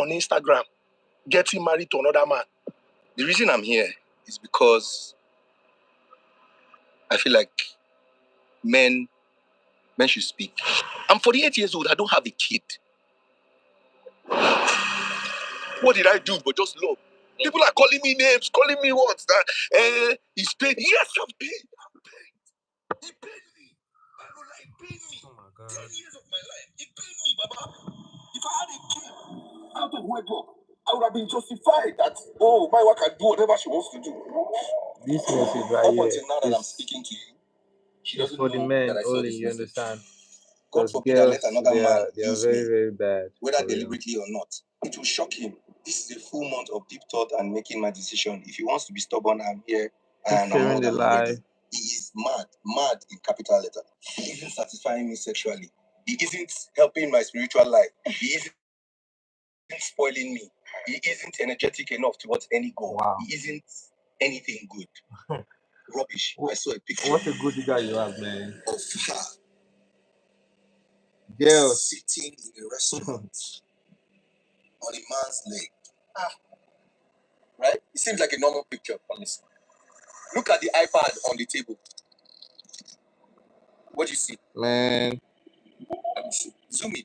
on Instagram getting married to another man. The reason I'm here is because I feel like men should speak. I'm 48 years old. I don't have a kid. What did I do but just love? People are calling me names, calling me what? He's paid. Yes, I'm paid. He paid me. Barola, he paid me. Oh my God. 10 years of my life. He paid me, Baba. If I had a kid out of wedlock, I would have been justified that, my wife can do whatever she wants to do. This message right Up here until now that I'm is speaking to you, she it's doesn't for the know men that I saw only, this you message. understand? God Because forbid I girls, let another man they are use very, me, very bad. whether for real. deliberately or not. It will shock him. This is a full month of deep thought and making my decision. If he wants to be stubborn, I'm here. Keep And I'm sharing more the than lie. ready. He is mad in capital letter. He isn't satisfying me sexually. He isn't helping my spiritual life. He isn't spoiling me. He isn't energetic enough towards any goal. Wow. He isn't anything good. Rubbish. I saw a picture What a good guy you have, man. of her Girls. sitting in a restaurant on a man's leg. Right? It seems like a normal picture, honestly. Look at the iPad on the table. What do you see? Man. Let me see. Zoom in.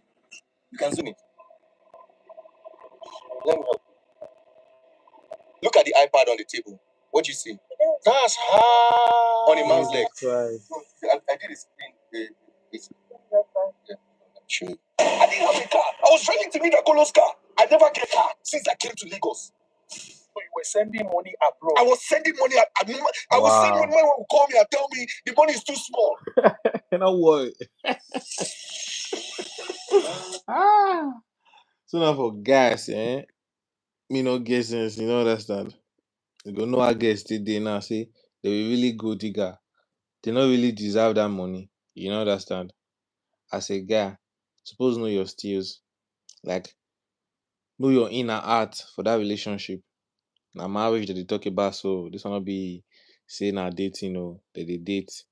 You can zoom in. Let me help. Look at the iPad on the table. What do you see? That's hard on a man's leg. Christ. I did a screen. Yeah. Sure. I didn't have a car. I was trying to meet a Colos car. I never get a car since I came to Lagos. So you were sending money abroad. I was sending money. I was sending money. When would call me and tell me the money is too small. You know what? So now for gas, me no get sense, you know understand? You go know how guys they now say they will really go digger. They not really deserve that money. You know understand? As a guy, suppose know your steals. Like know your inner art for that relationship. Now marriage that they talk about, so this will not be say na dating or they date.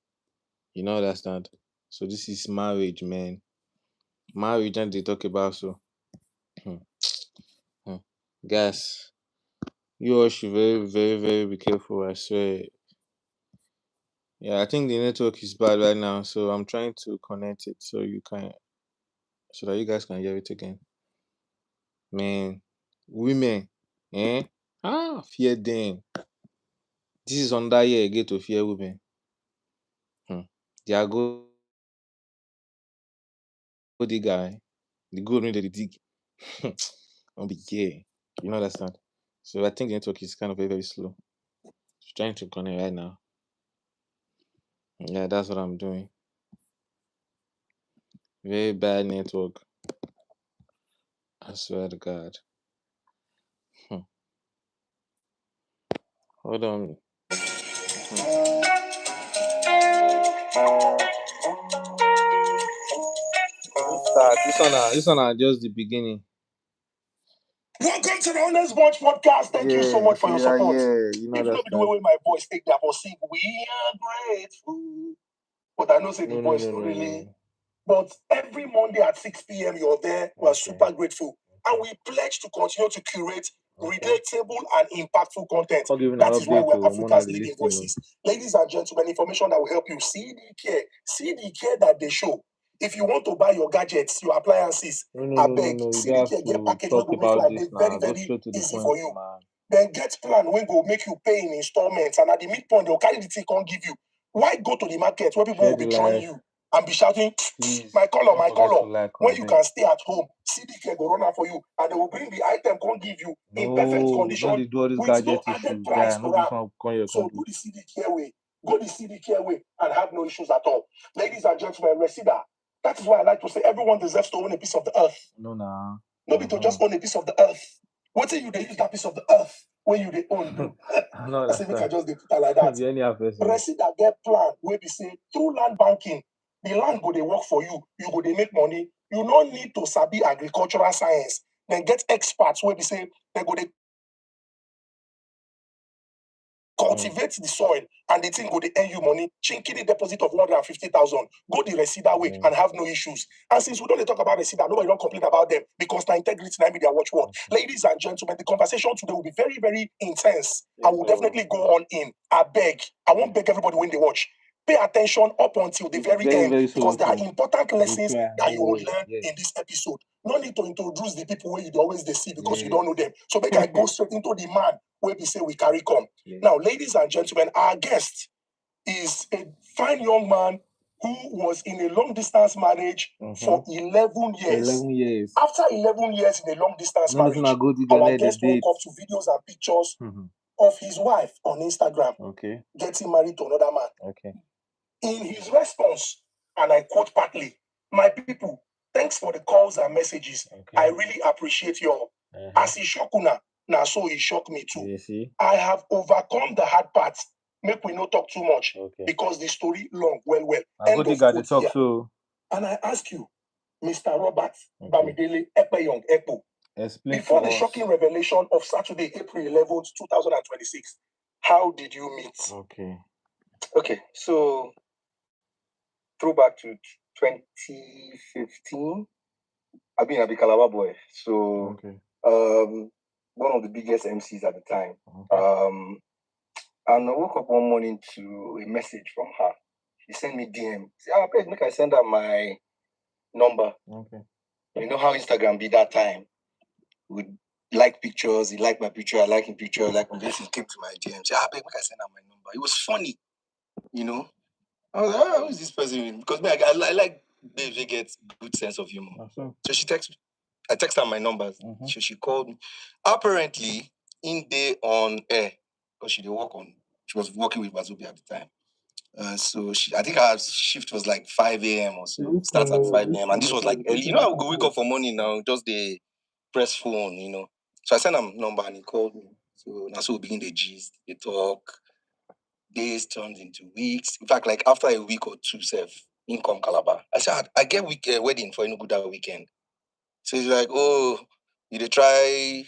You know understand? So this is marriage, man. Marriage and they talk about so. Guys, you all should very, very, very be careful. I swear. Yeah, I think the network is bad right now, so I'm trying to connect it so that you guys can hear it again. Man, women, fear them. This is on that year again to fear women. They are go the guy, the good when they dig. Don't be gay. You know understand? So I think the network is kind of very, very slow. Just trying to connect right now. Yeah, that's what I'm doing. Very bad network. I swear to God. Hold on. Start. This one are just the beginning. Welcome to the Honest Bunch podcast. Thank you so much for your support. You know If that not be the way my voice take that for sing, we are grateful. But I know say the voice not really. But every Monday at 6 p.m. you're there. We are super grateful. And we pledge to continue to curate relatable and impactful content. That is why we're Africa's leading voices. Ladies and gentlemen, information that will help you see the care that they show. If you want to buy your gadgets, your appliances, I beg, CDK get package wey go make life very, very easy for you. Then get plan wey go make you pay in installments, and at the midpoint they'll carry the thing can't give you. Why go to the market where people will be throwing you and be shouting, my color, my color, when you can stay at home, CDK go run out for you, and they will bring the item can't give you in perfect condition with no added price to that. So do the CDK way. Go the CDK way and have no issues at all. Ladies and gentlemen, Resida. That is why I like to say everyone deserves to own a piece of the earth. No. Nobody to just own a piece of the earth. What say you they use that piece of the earth when you they own? I say we can just put it like that. Resida get plan where we say through land banking, the land go they work for you. You go they make money. You don't need to sabi agricultural science. Then get experts where we say they go they cultivate the soil, and the thing go to earn you money, chinking the deposit of 150,000, go the Reseda way and have no issues. And since we don't talk about Reseda, nobody don't complain about them because the integrity and media watch what. Ladies and gentlemen, the conversation today will be very, very intense. I will definitely go on in. I won't beg everybody when they watch. Pay attention up until the very end because there are important lessons that you will learn in this episode. No need to introduce the people where you always they see because you don't know them. So make I go straight into the man where we say we carry come. Now, ladies and gentlemen, our guest is a fine young man who was in a long distance marriage for 11 years. 11 years. After 11 years in a long distance marriage, our guest woke up to videos and pictures of his wife on Instagram getting married to another man. In his response, and I quote partly, "My people, thanks for the calls and messages. I really appreciate y'all. As he shock una, now so he shocked me too. I have overcome the hard parts. Make we not talk too much because the story long, well. End of quote here. So. And I ask you, Mr. Robert Bamidele Ekpeyong Ekpo, before the shocking revelation of Saturday, April 11th, 2026, how did you meet? Okay, so throwback to 2015. I've been a big Calabar boy, so one of the biggest MCs at the time. And I woke up one morning to a message from her. She sent me DM. Say, please make I send her my number. You know how Instagram be that time. We like pictures. He liked my picture. I like his picture. I like him. This. He came to my DM. Say, please make I send her my number. It was funny, you know. I was like, who is this person? Because I like babes who get good sense of humor. So she texted me. I texted her my numbers. She called me. Apparently, in day on air, because she was working with Bazobi at the time. So I think her shift was like 5 a.m. or so. Starts at 5 a.m. And this was like early. You know, I would go wake up for morning now, just the press phone, you know. So I sent him number and he called me. So now we begin the gist, the talk. Days turned into weeks. In fact, like after a week or two, income Calabar. I said, I get wedding for Enugu that weekend. So he's like, you try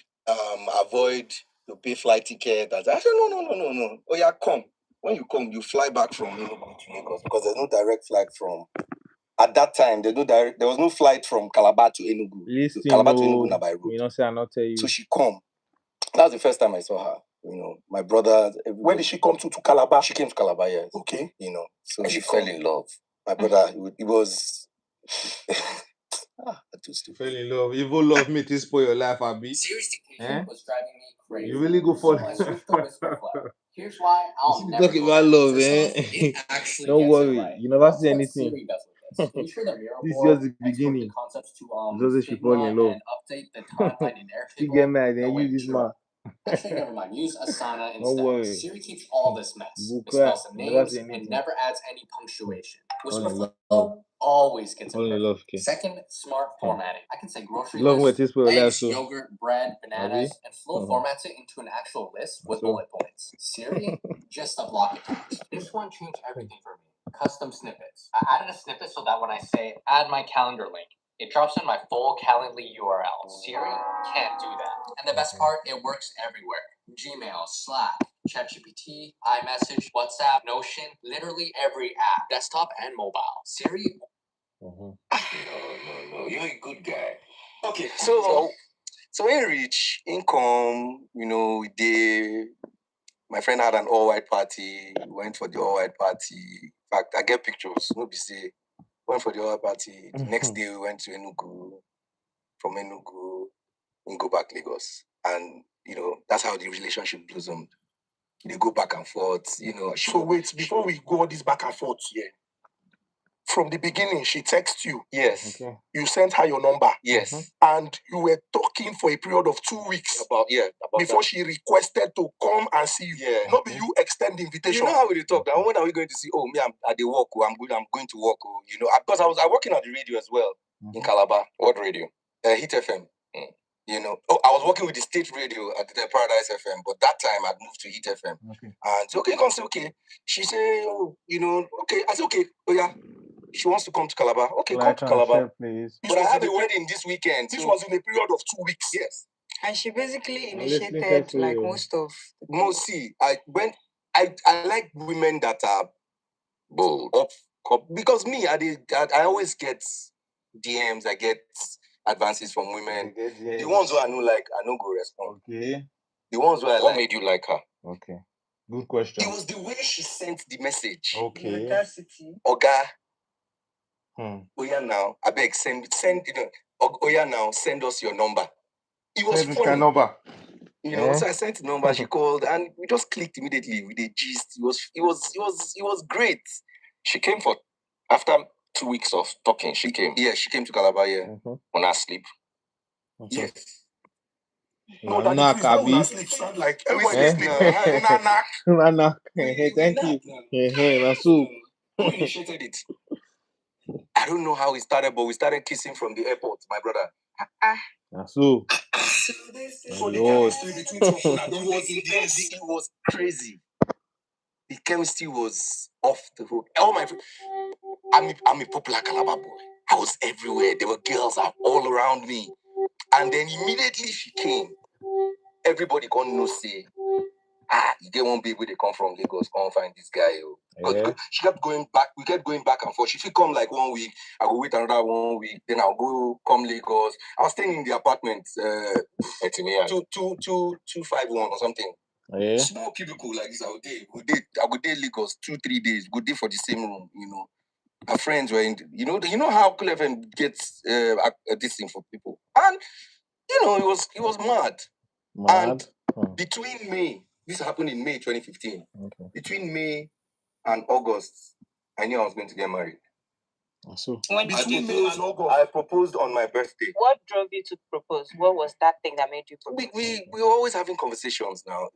avoid to pay flight ticket. I said, no. Oh yeah, come. When you come, you fly back from Enugu to Lagos because there's no direct flight from. At that time, there was no flight from Calabar to Enugu. Calabar to Enugu by road. You know, say I not tell you. So she come. That was the first time I saw her. You know, my brother. When did she come to Calabar? She came to Calabar, yes. Okay. You know, so she fell in love. My brother, it was. Fell in love. Evil love me to spoil your life, Abi. Seriously, was driving me crazy. You really go for it. Here's why I'll never talk about love, eh? Don't worry, right. you never see anything. Siri does with this. Sure the This is just the beginning. Just she fall in love. And update the timeline in Airtable. You get mad, then use this man. Actually, never mind. Use Asana instead. Don't worry. Siri keeps all this mess. It spells the names and never adds any punctuation. Whisper Flow always gets it perfect. Second, smart formatting. I can say grocery list, eggs, yogurt, bread, bananas, and Flow formats it into an actual list with bullet points. Siri, just a block of text. This one changed everything for me. Custom snippets. I added a snippet so that when I say add my calendar link, it drops in my full Calendly URL. Siri can't do that. And the best part, it works everywhere. Gmail, Slack, ChatGPT, iMessage, WhatsApp, Notion, literally every app, desktop and mobile. Siri. No, you're a good guy. Okay, so when you reach income, you know, my friend had an all-white party, went for the all-white party. In fact, I get pictures, nobody say, went for the all-white party. The next day we went to Enugu. From Enugu, we go back Lagos. And, you know, that's how the relationship blossomed. They go back and forth, you know. So wait, before we go all this back and forth here, from the beginning, she texted you. Yes. Okay. You sent her your number. Yes. And you were talking for a period of 2 weeks. Before she requested to come and see you. Yeah. Not be you extend the invitation. You know how we talk. Now, when are we going to see? Oh, me, I'm at the work. I'm going to work. You know, because I was working at the radio as well in Calabar. What radio? Hit FM. You know, I was working with the state radio at the Paradise FM, but that time I'd moved to Hit FM. Okay. And so, okay, come say, okay. She said, oh, you know, okay. I said, okay, oh yeah. She wants to come to Calabar. Okay, come to Calabar. Please. But I have a wedding this weekend. This was in a period of 2 weeks. Yes. And she basically initiated like most. See, I went I like women that are bold. Because me, I always get DMs, I get advances from women. The ones who I know like, I no go respond. Okay. The ones who I What like. made you like her? Okay. Good question. It was the way she sent the message. Okay. Oga, Oya now, I beg, send, Oya now, send us your number. It was Send this funny. kind number. So I sent the number, she called, and we just clicked immediately with the gist. It was great. She came after 2 weeks of talking. She came. Yeah, she came to Calabar, on her sleep. Yes. No, that sleep sound like everybody sleep. Nanak. Thank you. Nasu. Who initiated it? I don't know how it started, but we started kissing from the airport, my brother. Nasu. So the chemistry between two of you it was crazy. The chemistry was off the hook. All my friends, I'm a popular Calabar boy. I was everywhere. There were girls all around me. And then immediately she came. Everybody can't know say, you get one baby, they come from Lagos, come find this guy. Because she kept going back. We kept going back and forth. She come like 1 week. I will wait another 1 week. Then I'll come Lagos. I was staying in the apartment, 251 or something. Small cubicle like this. I would day Lagos 2-3 days. Good day for the same room. Our friends were in. You know how Cool FM gets this thing for people, and it was mad. And between May, this happened in May 2015. Okay. Between May and August, I knew I was going to get married. So between May and August, I proposed on my birthday. What drove you to propose? What was that thing that made you propose? We were always having conversations now.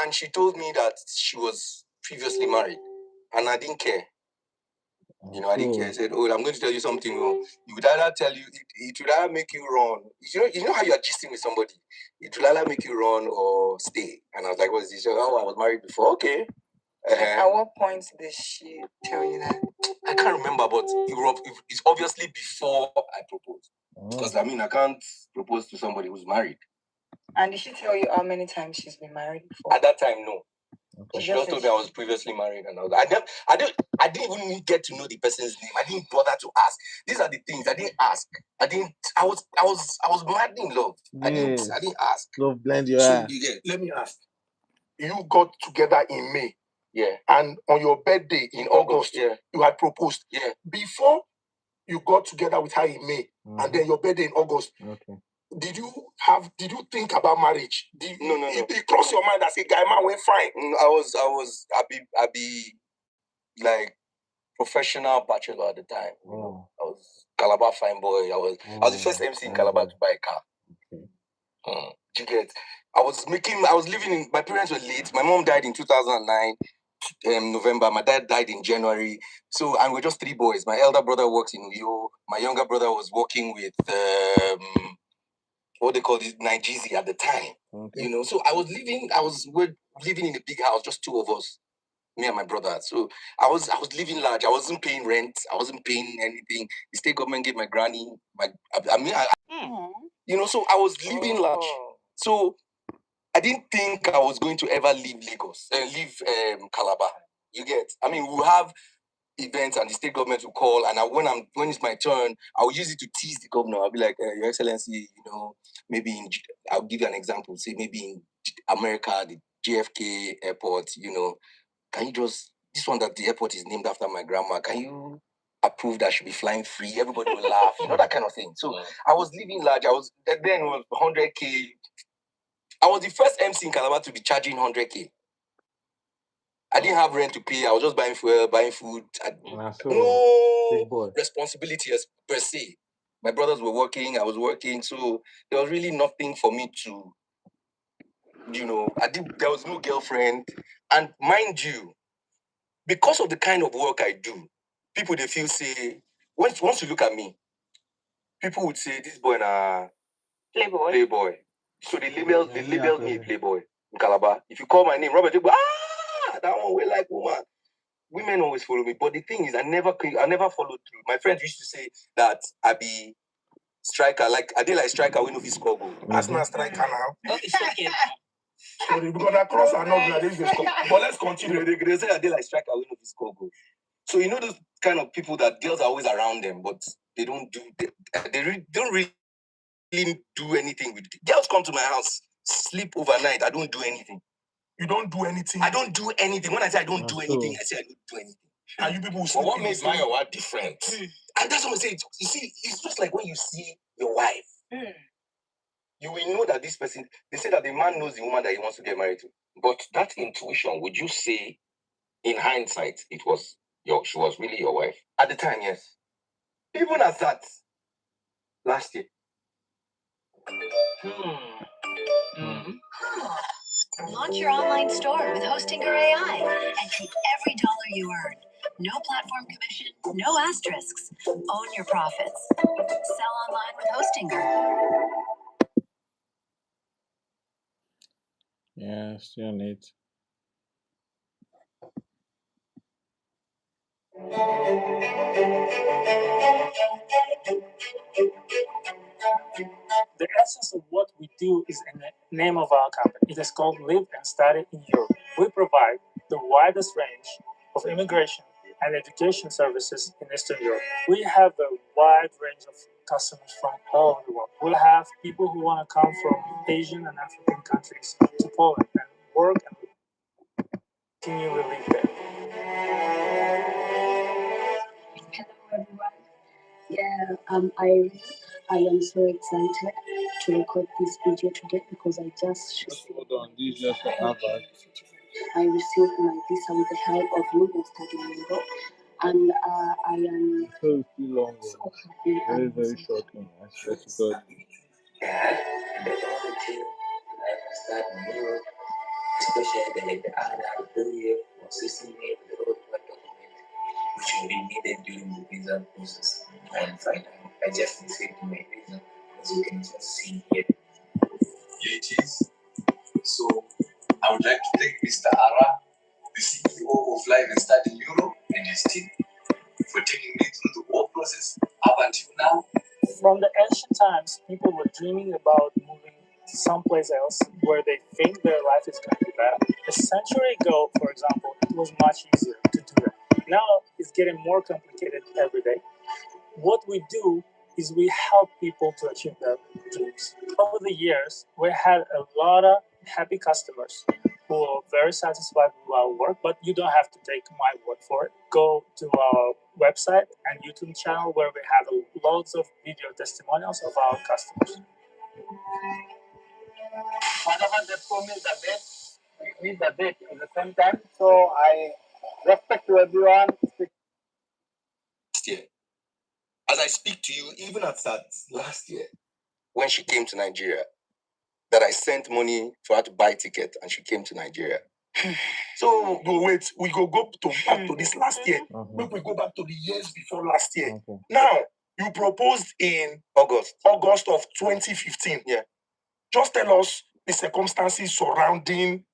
And she told me that she was previously married, and I didn't care. I didn't care. I said, I'm going to tell you something. It would either tell you, it would either make you run. You know how you are gisting with somebody? It will either make you run or stay. And I was like, what's this? Oh, I was married before. Okay. At what point did she tell you that? I can't remember, but it's obviously before I proposed. Because, I can't propose to somebody who's married. And did she tell you how many times she's been married before? At that time, no. Okay. She just told me I was previously married, and I didn't even get to know the person's name. I didn't bother to ask. These are the things I didn't ask. I was madly in love. Yes. I didn't ask. Love blend your eye. Let me ask. You got together in May. Yeah. And on your birthday in August, you had proposed. Yeah. Before you got together with her in May, and then your birthday in August. Okay. Did you think about marriage? No. It crossed your mind as a guy, man, went fine. I be like professional bachelor at the time. I was Calabar fine boy. I was the first MC in Calabar to buy a car. Okay. You get? I was living in, my parents were late. My mom died in 2009, November. My dad died in January. So, and we're just 3 boys. My elder brother works in Uyo. My younger brother was working with what they call this Nigeria at the time. Okay. So we're living in a big house, just 2 of us, me and my brother. So I was living large. I wasn't paying rent. I wasn't paying anything. The state government gave my granny so I was living large. So I didn't think I was going to ever leave Lagos and leave Calabar. You get? We'll have events and the state government will call, and when it's my turn, I'll use it to tease the governor. I'll be like, Your Excellency, maybe I'll give you an example. Say maybe in America, the JFK airport, can you just, this one that the airport is named after my grandma, can you approve that I should be flying free? Everybody will laugh, that kind of thing. So I was living large. Then it was 100K. I was the first MC in Calabar to be charging 100K. I didn't have rent to pay. I was just buying fuel, buying food. No responsibility per se. My brothers were working. I was working. So there was really nothing for me to, there was no girlfriend. And mind you, because of the kind of work I do, people, they feel, say, once you look at me, people would say, this boy na Playboy. So they labeled me Playboy in Calabar. If you call my name, Robert, they go, that one we like woman. Women always follow me, but the thing is, I never followed through. My friends used to say that I be striker, like I did like striker when we score goal. That's not striker now. Oh, it's okay. Sorry, because across are not glad. But let's continue. They say they like striker win of his goal. So you know those kind of people that girls are always around them, but they don't don't really do anything with it. Girls come to my house, sleep overnight. I don't do anything. You don't do anything? I don't do anything. When I say I don't do anything, I say I don't do anything. And you people But what makes my wife different? And that's what I say. You see, it's just like when you see your wife, you will know that this person, they say that the man knows the woman that he wants to get married to. But that intuition, would you say, in hindsight, she was really your wife? At the time, yes. Even at that, last year. Launch your online store with Hostinger AI and keep every dollar you earn. No platform commission, no asterisks. Own your profits. Sell online with Hostinger. Yeah, still need. The essence of what we do is in the name of our company. It is called Live and Study in Europe. We provide the widest range of immigration and education services in Eastern Europe. We have a wide range of customers from all over the world. We'll have people who want to come from Asian and African countries to Poland and work and continue to live there. Hello everyone. Yeah, I am so excited to record this video today because I just received Hold on, this is just an advert. I received my visa with the help of Live and Study in Europe, and I am So it's too long. so happy. Very, very shocking. I swear to God. Especially the Arab period or system the road document, which will be needed during the visa process. And finally, I just received my visa, as you can just see here. Here it is. So I would like to thank Mr. Ara, the CEO of Live and Study in Europe, and his team for taking me through the whole process up until now. From the ancient times, people were dreaming about moving someplace else where they think their life is going to be better. A century ago, for example, it was much easier to do that. Now it's getting more complicated every day. What we do is we help people to achieve their dreams. Over the years, we had a lot of happy customers who are very satisfied with our work, but you don't have to take my word for it. Go to our website and YouTube channel where we have loads of video testimonials of our customers. Whatever they promise the best, we need the best at the same time. So I respect to everyone. Last year, as I speak to you, even at that last year, when she came to Nigeria, that I sent money for her to buy a ticket and she came to Nigeria. So wait, we go back to this last year. We go back to the years before last year. Now, you proposed in August of 2015. Yeah. Just tell us the circumstances surrounding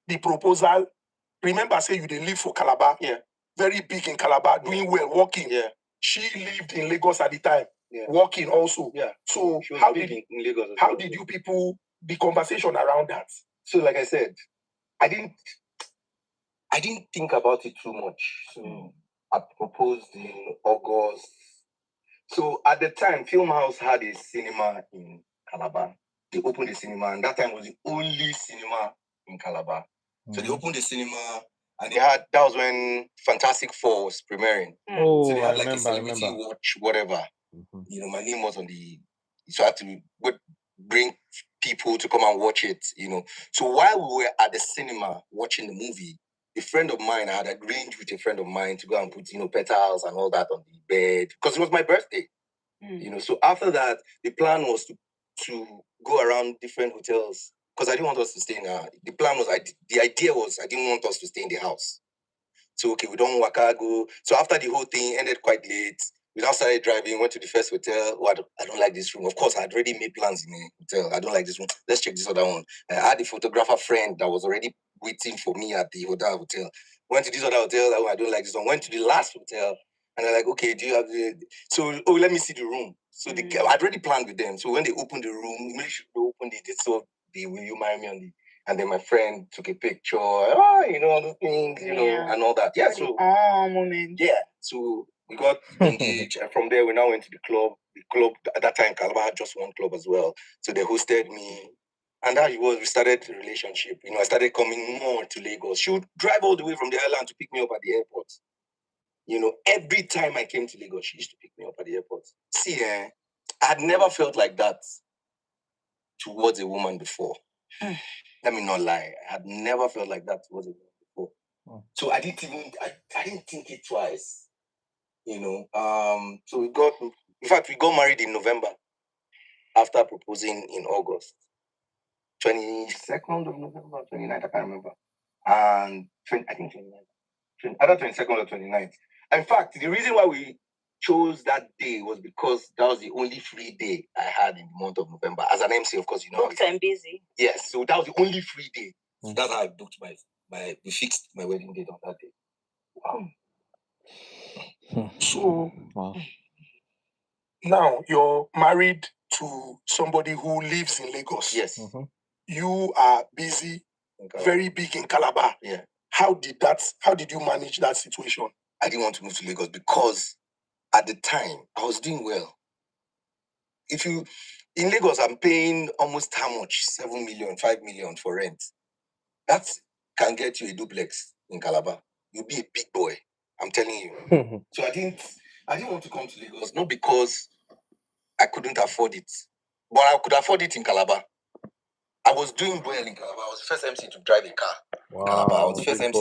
the proposal. Remember, say you didn't live for Calabar. Yeah. Very big in Calabar, doing well, working. Yeah. She lived in Lagos at the time. Yeah. Working also. Yeah. So how did in Lagos? How did you people the conversation around that? So like I said, I didn't think about it too much. So I proposed in August. So at the time, Filmhouse had a cinema in Calabar. They opened a cinema, and that time was the only cinema in Calabar. So they opened the cinema, and that was when Fantastic Four was premiering. Oh, so they had like I a celebrity watch, whatever. You know, my name was on the. So I had to bring people to come and watch it. You know, so while we were at the cinema watching the movie, a friend of mine, I had arranged with a friend of mine to go and put, petals and all that on the bed because it was my birthday. You know, so after that, the plan was to go around different hotels because I didn't want us to stay in the plan was, the idea was I didn't want us to stay in the house. So, okay, we don't go. So after the whole thing ended quite late, we now started driving, went to the first hotel. Oh, I don't like this room. Of course, I had already made plans in the hotel. I don't like this room. Let's check this other one. I had a photographer friend that was already waiting for me at the hotel. Went to this other hotel. Oh, I don't like this one. Went to the last hotel. And they're like, okay, do you have let me see the room. So I'd already planned with them. So when they opened the room, immediately they opened it, they saw the Will You Marry Me on the. And then my friend took a picture, all the things, and all that. Yeah, so moment. Yeah, so we got engaged, and from there we now went to the club. The club at that time, Calabar had just one club as well, so they hosted me, and that it was. We started a relationship. I started coming more to Lagos. She would drive all the way from the island to pick me up at the airport. Every time I came to Lagos, she used to pick me up at the airport. See, I had never felt like that towards a woman before. Let me not lie. I had never felt like that towards a woman before. So I didn't think it twice. So we got married in November after proposing in August. 22nd of November, 29th, I can't remember. And I think 29th. Either 22nd or 29th. In fact, the reason why we chose that day was because that was the only free day I had in the month of November. As an MC, of course, Booked and busy. Yes, so that was the only free day. So that's how I booked we fixed my wedding date on that day. Wow. So now you're married to somebody who lives in Lagos. Yes. Mm-hmm. You are busy, very big in Calabar. Yeah. How did you manage that situation? I didn't want to move to Lagos because at the time I was doing well. In Lagos, I'm paying almost how much? 7 million, 5 million for rent. That can get you a duplex in Calabar. You'll be a big boy. I'm telling you. So I didn't want to come to Lagos, not because I couldn't afford it, but I could afford it in Calabar. I was doing well in Calabar. I was the first MC to drive a car. Wow, Calabar. I was the first MC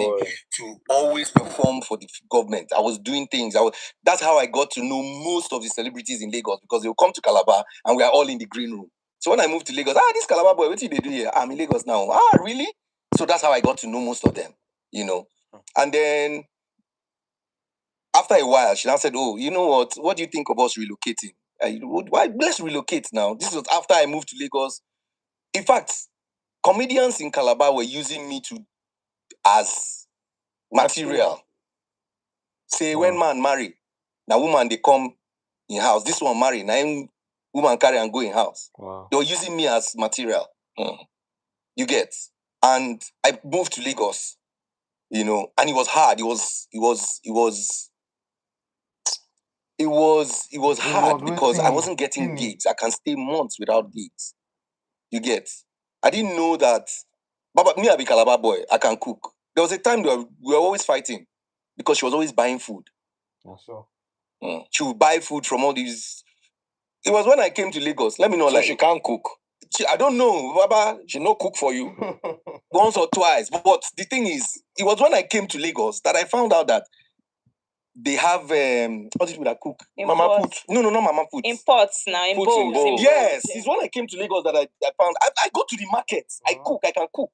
to always perform for the government. I was doing things. That's how I got to know most of the celebrities in Lagos, because they would come to Calabar and we are all in the green room. So when I moved to Lagos, this Calabar boy, what did they do here? I'm in Lagos now. Really? So that's how I got to know most of them, And then after a while, she now said, "Oh, you know what? What do you think of us relocating? Why? Let's relocate now." This was after I moved to Lagos. In fact, comedians in Calabar were using me as material. Say, when man marry, now woman they come in house. This one marry, now woman carry and go in house. Wow. They were using me as material. You get? And I moved to Lagos, and it was hard. It was hard because I wasn't getting gigs. I can stay months without gigs. You get? I didn't know that. But me, I be Calabar boy. I can cook. There was a time we were always fighting because she was always buying food. So she would buy food from all these. It was when I came to Lagos. Let me know, So she can't cook. I don't know, Baba. She no cook for you. Once or twice. But the thing is, it was when I came to Lagos that I found out that they have what did we cook? Mama put. No, not Mama put. In pots now, in bowls. Yes, it's when I came to Lagos that I found. I go to the market. I cook. I can cook.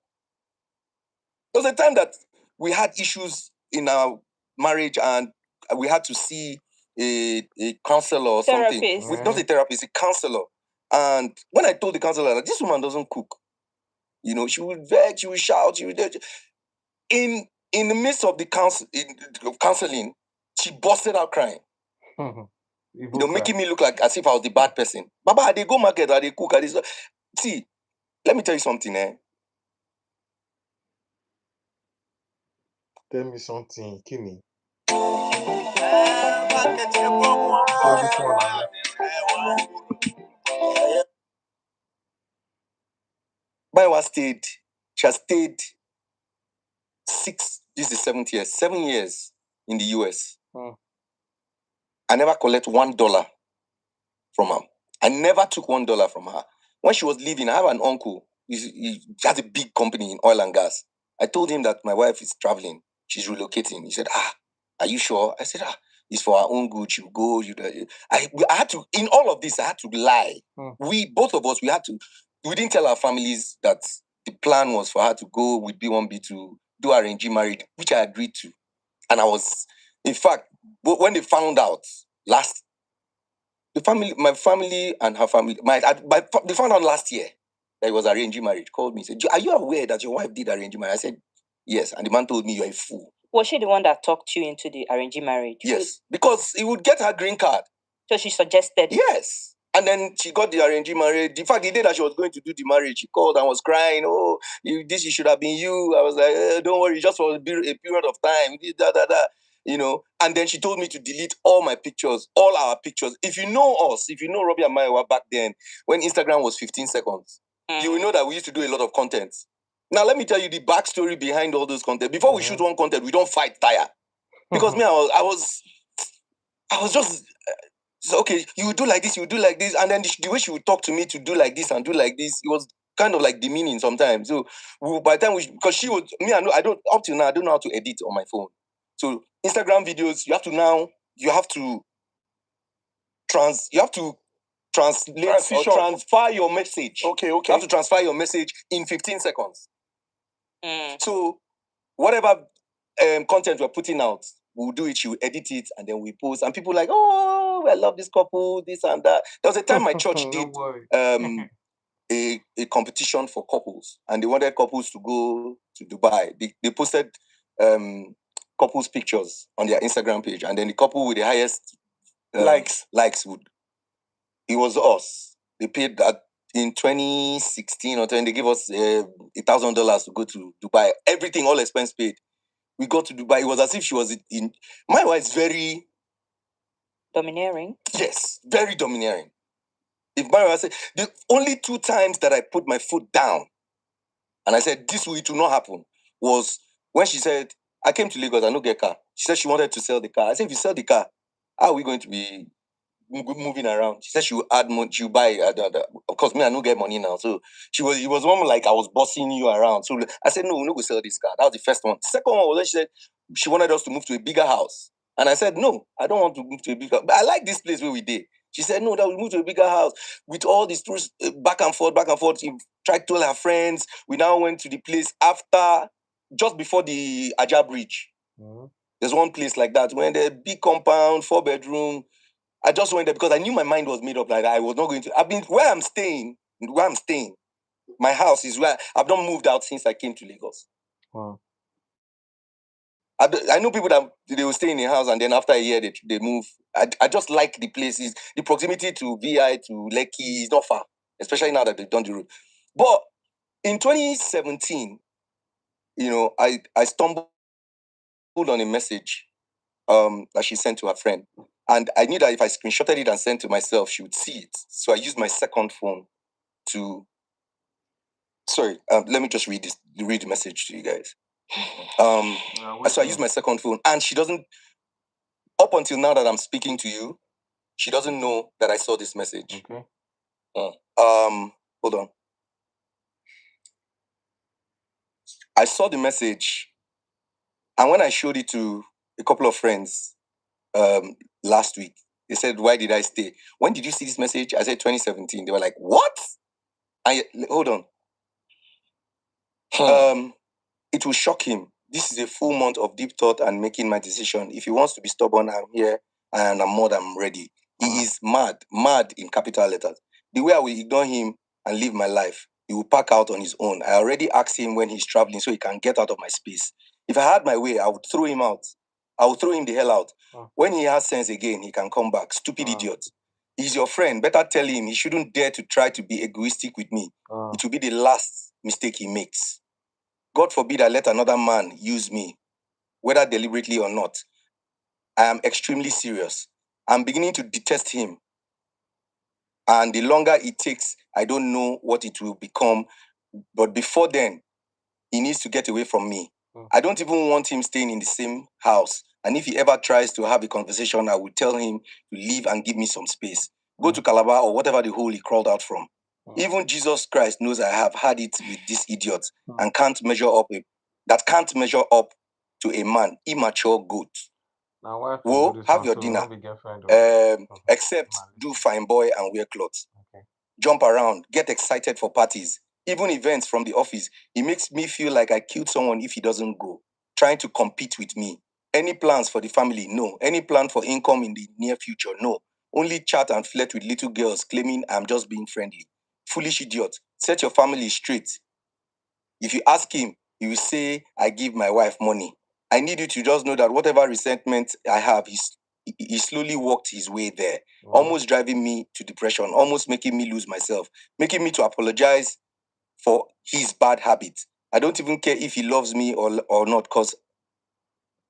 There was a time that we had issues in our marriage and we had to see a counselor or something. Not a therapist, a counselor. And when I told the counselor that this woman doesn't cook, she would beg, she would shout, she would. In the midst of the counseling, she busted out crying. Making me look like as if I was the bad person. Baba, they go market, they cook, See, let me tell you something, Tell me something, Kenny. Baiwa stayed. She has stayed 7 years in the US. I never collect $1 from her. I never took $1 from her. When she was leaving, I have an uncle. He has a big company in oil and gas. I told him that my wife is traveling. She's relocating. He said, are you sure? I said, it's for our own good. She'll go. I had to, in all of this, I had to lie. Both of us, we didn't tell our families that the plan was for her to go with B1B to do arranged marriage, which I agreed to. And I was, in fact, when they found out my family and her family, they found out last year that it was arranged marriage, called me, said, are you aware that your wife did arranged marriage? I said, yes. And the man told me, you're a fool. Was she the one that talked you into the arranged marriage? Yes, because it would get her green card. So she suggested? Yes. And then she got the arranged marriage. The fact, the day that she was going to do the marriage, she called and was crying. Oh, this should have been you. I was like, don't worry, just for a period of time. You know. And then she told me to delete all my pictures, all our pictures. If you know us, if you know Robbie and Maiwa back then, when Instagram was 15 seconds, you will know that we used to do a lot of content. Now, let me tell you the backstory behind all those content. Before we shoot one content, we don't fight tire. Because me, I was just... So, okay, you do like this, you do like this. And then the way she would talk to me to do like this and do like this, it was kind of like demeaning sometimes. So by the time because she would, me, I don't, up till now, I don't know how to edit on my phone. So Instagram videos, you have to translate or transfer your message. Okay. You have to transfer your message in 15 seconds. So whatever content we're putting out, we'll do it, she'll edit it, and then we post. And people like, oh, I love this couple, this and that. There was a time my church did a competition for couples, and they wanted couples to go to Dubai. They posted couples pictures on their Instagram page, and then the couple with the highest likes would. It was us. They paid that in 2016 or 20. They gave us $1,000 to go to Dubai. Everything, all expense paid. We got to Dubai. It was as if she was in. My wife is very domineering. Yes, very domineering. If my wife said, the only 2 times that I put my foot down and I said, this will not happen, was when she said, I came to Lagos, I no get car. She said she wanted to sell the car. I said, if you sell the car, how are we going to be moving around? She said she will add money, she will buy. Of course, me, I don't get money now. So it was one like I was bossing you around. So I said, no, we're not going to sell this car. That was the first one. Second one was when she said she wanted us to move to a bigger house. And I said, no, I don't want to move to a bigger house. But I like this place where we did. She said, no, that we move to a bigger house with all these tourists back and forth. She tried to tell her friends. We now went to the place just before the Ajah Bridge. Mm-hmm. There's one place like that when there's a big compound, 4-bedroom. I just went there because I knew my mind was made up like that. I was not going to. I mean, where I'm staying, my house is where I've not moved out since I came to Lagos. Wow. I know people that they will stay in a house and then after a year they move. I just like the places. The proximity to VI, to Lekki is not far, especially now that they've done the road. But in 2017, I stumbled on a message that she sent to her friend. And I knew that if I screenshotted it and sent to myself, she would see it. So I used my second phone to... Sorry, let me just read the message to you guys. So I used my second phone, and she doesn't... Up until now that I'm speaking to you, she doesn't know that I saw this message. Okay. Hold on. I saw the message, and when I showed it to a couple of friends last week, they said, why did I stay? When did you see this message? I said 2017. They were like, what? Hold on. It will shock him. This is a full month of deep thought and making my decision. If he wants to be stubborn, I'm here and I'm more than ready. He is mad in capital letters. The way I will ignore him and live my life, he will pack out on his own. I already asked him when he's traveling so he can get out of my space. If I had my way, I would throw him out. I would throw him the hell out. When he has sense again, he can come back. Stupid idiot. He's your friend. Better tell him he shouldn't dare to try to be egoistic with me. It will be the last mistake he makes. God forbid I let another man use me, whether deliberately or not. I am extremely serious. I'm beginning to detest him. And the longer it takes, I don't know what it will become. But before then, he needs to get away from me. I don't even want him staying in the same house. And if he ever tries to have a conversation, I will tell him to leave and give me some space. Go to Calabar or whatever the hole he crawled out from. Even Jesus Christ knows I have had it with this idiot and can't measure up to a man, immature goat. Whoa, have your dinner. Except do fine boy and wear clothes. Okay. Jump around, get excited for parties, even events from the office. He makes me feel like I killed someone if he doesn't go. Trying to compete with me. Any plans for the family? No. Any plan for income in the near future? No. Only chat and flirt with little girls claiming I'm just being friendly. Foolish idiot. Set your family straight. If you ask him, he will say, I give my wife money. I need you to just know that whatever resentment I have, he slowly walked his way there, almost driving me to depression, almost making me lose myself, making me to apologize for his bad habits. I don't even care if he loves me or not, because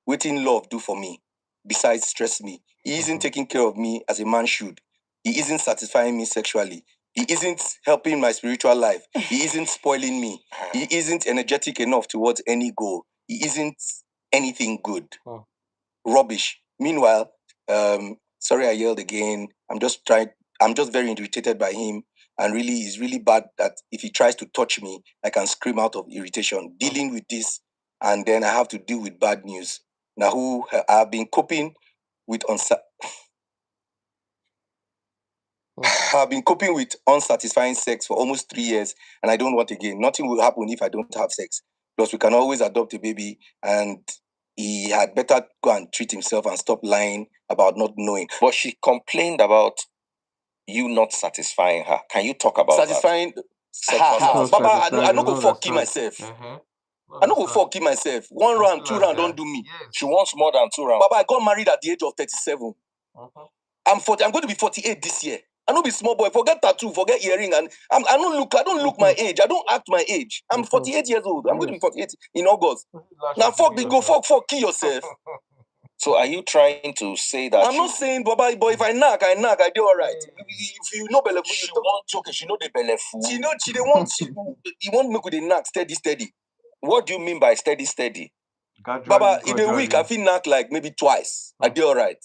waiting love do for me, besides stress me. He isn't taking care of me as a man should. He isn't satisfying me sexually. He isn't helping my spiritual life. He isn't spoiling me. He isn't energetic enough towards any goal. He isn't anything good. Rubbish. Meanwhile, sorry I yelled again. I'm just very irritated by him. And really, it's really bad that if he tries to touch me, I can scream out of irritation. Dealing with this, and then I have to deal with bad news. Now, who I've been coping with I've been coping with unsatisfying sex for almost 3 years, and I don't want again. Nothing will happen if I don't have sex. Plus, we can always adopt a baby, and he had better go and treat himself and stop lying about not knowing. But she complained about you not satisfying her. Can you talk about satisfying her? Baba, I no go fuck myself. I no go fuck myself. 1 round, 2 round, don't do me. Yes. She wants more than 2 rounds. Baba, I got married at the age of 37. I'm going to be 48 this year. I don't be small boy. Forget tattoo, forget earring, and I don't look my age. I don't act my age. I'm 48 years old. I'm going to be 48 in August. Now fuck me, go fuck, kill yourself. So are you trying to say that? I'm not saying, Baba, but if I knock, I do all right. If you know Belle, she wants okay. She know the Belle fool. She want me with a knock steady. What do you mean by steady? Baba, in a week I feel knock like maybe twice. I do all right.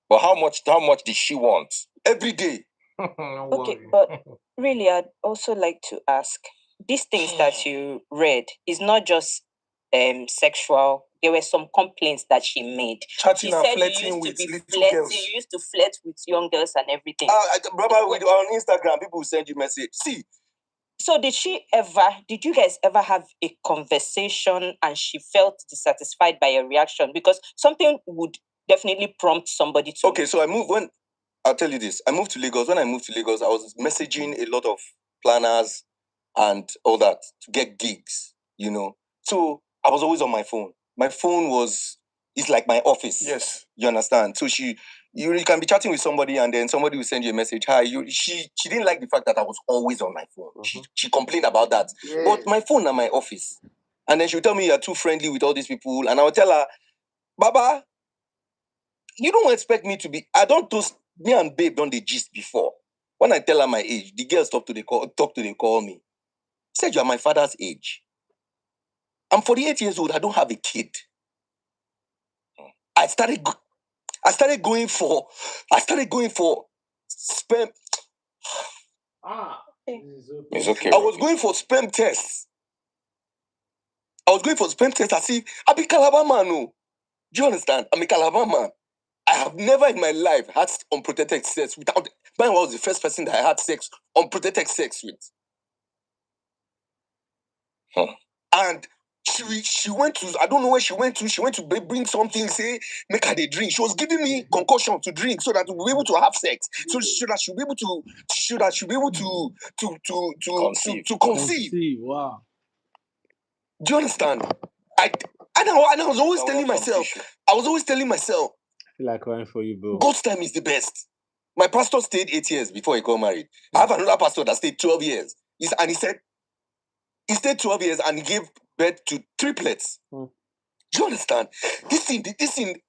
But how much did she want? Every day. Okay, but really, I'd also like to ask, these things that you read is not just sexual. There were some complaints that she made. Chatting She and said flirting with little girls. You used to flirt with young girls and everything. Brother, on Instagram, people will send you message. See. So did you guys ever have a conversation and she felt dissatisfied by your reaction? Because something would definitely prompt somebody to... Okay, so I'll tell you this. I moved to Lagos. When I moved to Lagos, I was messaging a lot of planners and all that to get gigs, you know. So I was always on my phone. My phone it's like my office. Yes. You understand? So you can be chatting with somebody and then somebody will send you a message. Hi, she didn't like the fact that I was always on my phone. She complained about that. Yeah. But my phone at my office. And then she would tell me you're too friendly with all these people. And I would tell her, Baba, you don't expect me to be... Me and babe don't they gist before. When I tell her my age, the girls talk to they call me. Said you are my father's age. I'm 48 years old. I don't have a kid. I started going for sperm. It's okay. I was going for sperm tests. As if I be Calabar man. No. Do you understand? I'm a Calabar man. I have never in my life had unprotected sex without... Mine was the first person that I had unprotected sex with. And she went to... I don't know where she went to. She went to bring something, say, make her the drink. She was giving me concoction to drink so that we'll be able to have sex. So that she'll be able to conceive. Wow. Do you understand? I was always telling myself... I feel like crying for you, bro. God's time is the best. My pastor stayed 8 years before he got married. I have another pastor that stayed 12 years. He said he stayed 12 years and he gave birth to triplets. Do you understand? This thing,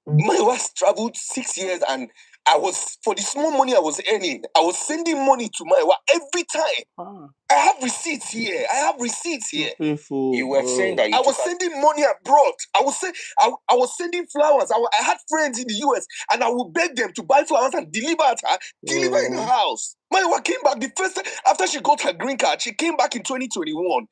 my wife traveled 6 years and I was, for the small money I was earning, I was sending money to my wife every time. I have receipts here. Painful, you were saying that I was sending money abroad. I was sending flowers. I had friends in the US and I would beg them to buy flowers and deliver in her house. My wife came back the first time after she got her green card. She came back in 2021.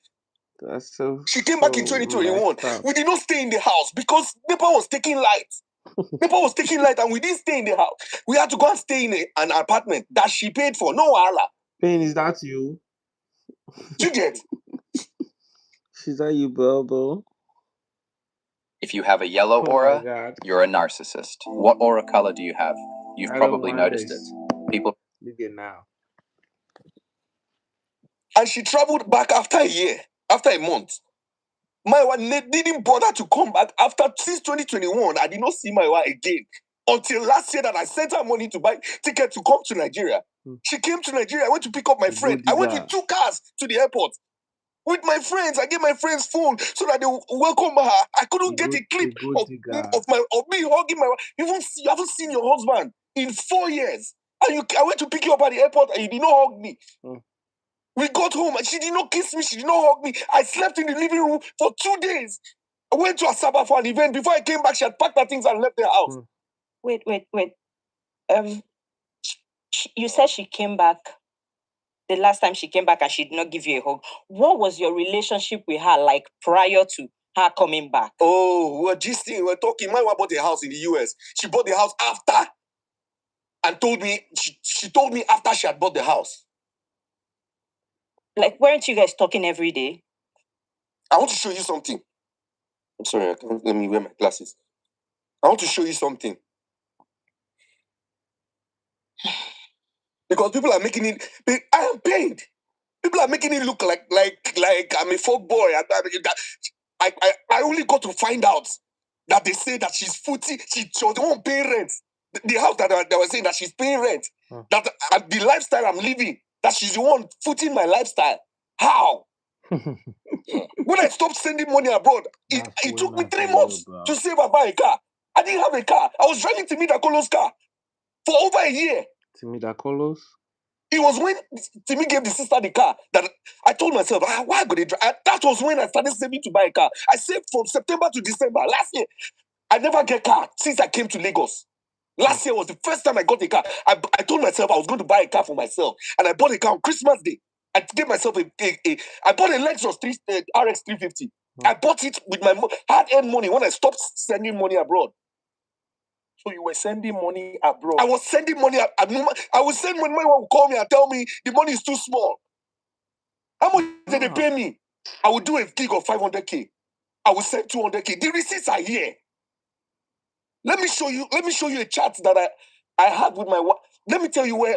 That's so. She came back in 2021. We did not stay in the house because NEPA was taking light. And we didn't stay in the house. We had to go and stay in an apartment that she paid for. No Allah. Pain, is that you? You get? Is that you, bro? If you have a yellow aura, you're a narcissist. What aura color do you have? You've probably noticed it. People look at now. And she traveled back after a year, after a month. Maiwa didn't bother to come back since 2021. I did not see Maiwa again until last year that I sent her money to buy ticket to come to Nigeria. She came to Nigeria. I went to pick up my friend. I went with 2 cars to the airport with my friends. I gave my friends phone so that they will welcome her. I couldn't get a clip of me hugging my wife. You haven't seen your husband in 4 years. And I went to pick you up at the airport and you did not hug me. We got home and she did not kiss me. She did not hug me. I slept in the living room for 2 days. I went to Asaba for an event. Before I came back, she had packed her things and left the house. Wait. You said she came back. The last time she came back and she did not give you a hug. What was your relationship with her like prior to her coming back? Oh, we were gisting, we were talking. My wife bought a house in the US. She bought the house after and told me, she told me after she had bought the house. Like, weren't you guys talking every day? I want to show you something. I'm sorry, let me wear my glasses. I want to show you something. Because people are making it, I am paid. People are making it look like I'm a folk boy. I only got to find out that they say that she's footy. She was the one paying rent. The house that they were saying that she's paying rent. That the lifestyle I'm living, that she's the one footing my lifestyle. How? When I stopped sending money abroad, it took me 3 months to save and buy a car. I didn't have a car. I was driving Timida Kolo's car for over a year. Timida Kolos? It was when Timmy gave the sister the car that I told myself, why could they drive? That was when I started saving to buy a car. I saved from September to December last year. I never get a car since I came to Lagos. Last year was the first time I got a car. I told myself I was going to buy a car for myself. And I bought a car on Christmas Day. I gave myself I bought a Lexus RX 350. I bought it with my hard-earned money when I stopped sending money abroad. So you were sending money abroad? I was sending money. I would send money. My mom would call me and tell me the money is too small. How much did they pay me? I would do a gig of 500K. I would send 200K. The receipts are here. Let me show you a chart that I had with my wife. Let me tell you where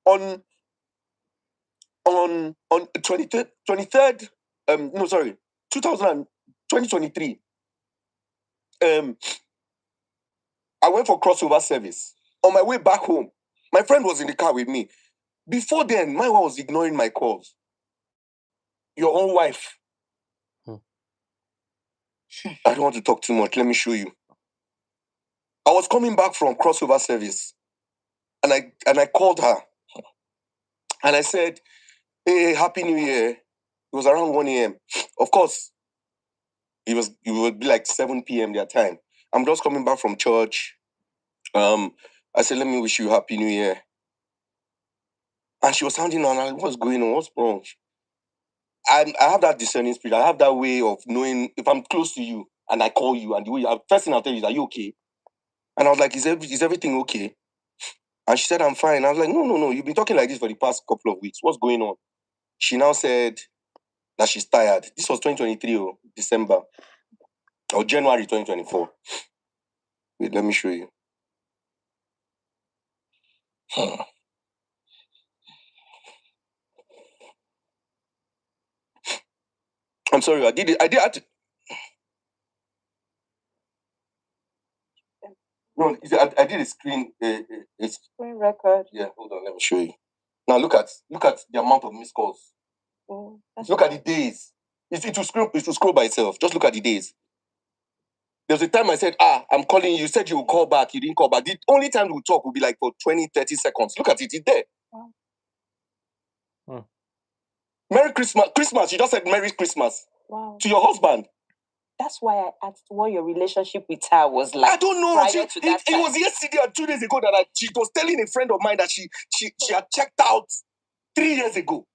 on 2023. I went for crossover service. On my way back home, my friend was in the car with me. Before then, my wife was ignoring my calls. Your own wife. I don't want to talk too much. Let me show you. I was coming back from crossover service, and I called her, and I said, "Hey, Happy New Year." It was around 1 a.m. Of course, it would be like 7 p.m. their time. I'm just coming back from church. I said, "Let me wish you Happy New Year." And she was sounding on, like, what's going on? What's wrong? I have that discerning spirit. I have that way of knowing if I'm close to you and I call you, and the way first thing I'll tell you is, "Are you okay?" And I was like, is everything okay? And she said, "I'm fine." I was like, no, you've been talking like this for the past couple of weeks. What's going on? She now said that she's tired. This was 2023, December or January 2024. Wait, let me show you. I'm sorry, I did it. No, I did a screen record. Yeah, hold on, let me show you. Now look at the amount of missed calls. Look at the days. It will scroll by itself. Just look at the days. There was a time I said, I'm calling you. You said you will call back. You didn't call back. The only time we'll talk will be like for 20, 30 seconds. Look at it. It's there. Wow. Merry Christmas. Christmas. You just said Merry Christmas. Wow. To your husband. That's why I asked what your relationship with her was like. I don't know. It was yesterday or 2 days ago that she was telling a friend of mine that she had checked out 3 years ago.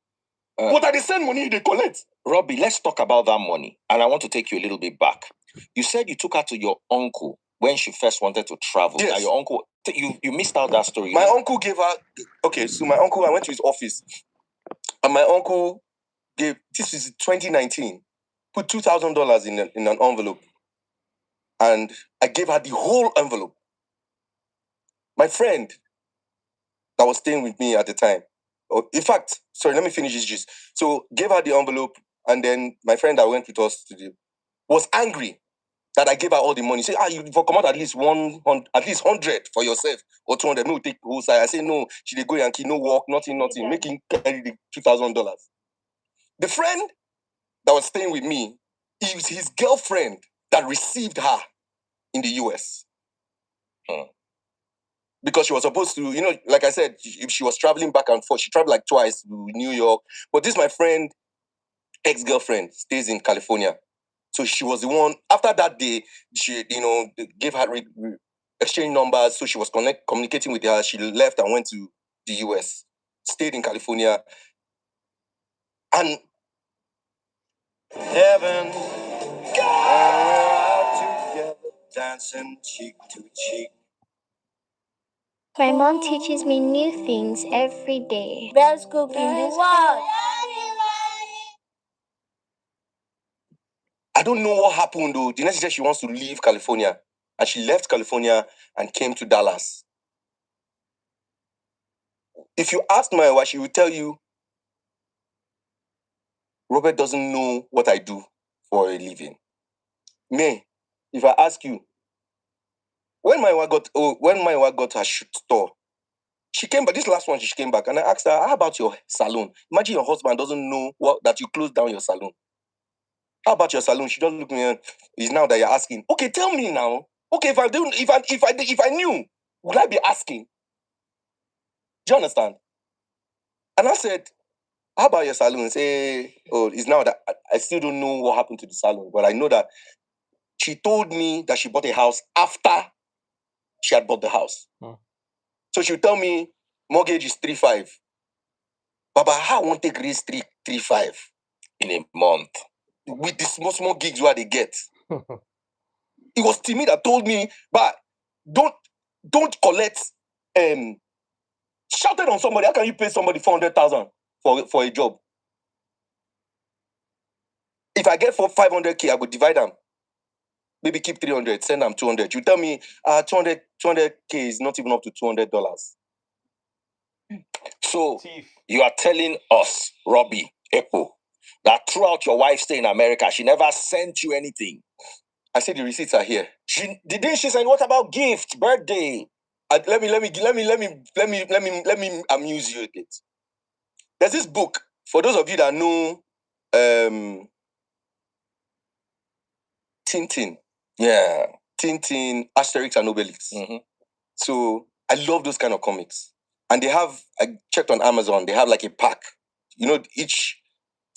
But at the same money they collect. Robbie, let's talk about that money. And I want to take you a little bit back. You said you took her to your uncle when she first wanted to travel. Yes. Now your uncle, you missed out that story. My uncle gave her, so my uncle, I went to his office. And my uncle gave, this is 2019, put $2,000 in an envelope. And I gave her the whole envelope. My friend that was staying with me at the time, in fact, sorry, let me finish this gist. So gave her the envelope. And then my friend that went with us to the was angry that I gave her all the money. Say, you for come out at least 100 for yourself or 200. No, take the whole side. I say, no, she dey go Yankee, no work, nothing, making carry the $2,000. The friend that was staying with me is his girlfriend that received her in the US. Because she was supposed to, like I said, if she was traveling back and forth, she traveled like twice to New York. But this, my friend, ex-girlfriend, stays in California. So she was the one, after that day, she, gave her exchange numbers. So she was communicating with her. She left and went to the US, stayed in California. And heaven, God, together, dancing cheek to cheek. My mom teaches me new things every day. Best cook in the world. I don't know what happened though. The next day she wants to leave California. And she left California and came to Dallas. If you ask my wife, she will tell you, Robert doesn't know what I do for a living. Me, if I ask you, when my wife got her store, she came back. This last one, she came back, and I asked her, "How about your salon? Imagine your husband doesn't know that you closed down your salon. How about your salon?" She doesn't look me and it's now that you're asking. Okay, tell me now. Okay, if I knew, would I be asking? Do you understand? And I said, "How about your salon?" Say, "Oh, it's now that I still don't know what happened to the salon, but I know that she told me that she bought a house after she had bought the house." So she would tell me, mortgage is 3.5. Baba, how I want to raise 3.5 in a month with the small gigs where they get. It was Timmy that told me, but don't collect shouted on somebody. How can you pay somebody 400,000 for a job? If I get for 500K, I would divide them. Maybe keep 300, send them 200. You tell me 200K is not even up to $200. So you are telling us, Robbie, Epo, that throughout your wife's stay in America, she never sent you anything. I said the receipts are here. Didn't she say, what about gift, birthday? Let me amuse you a bit. There's this book, for those of you that know Tintin. Yeah. Tintin, Asterix and Obelix. Mm-hmm. So I love those kind of comics. And they have, I checked on Amazon, they have like a pack. Each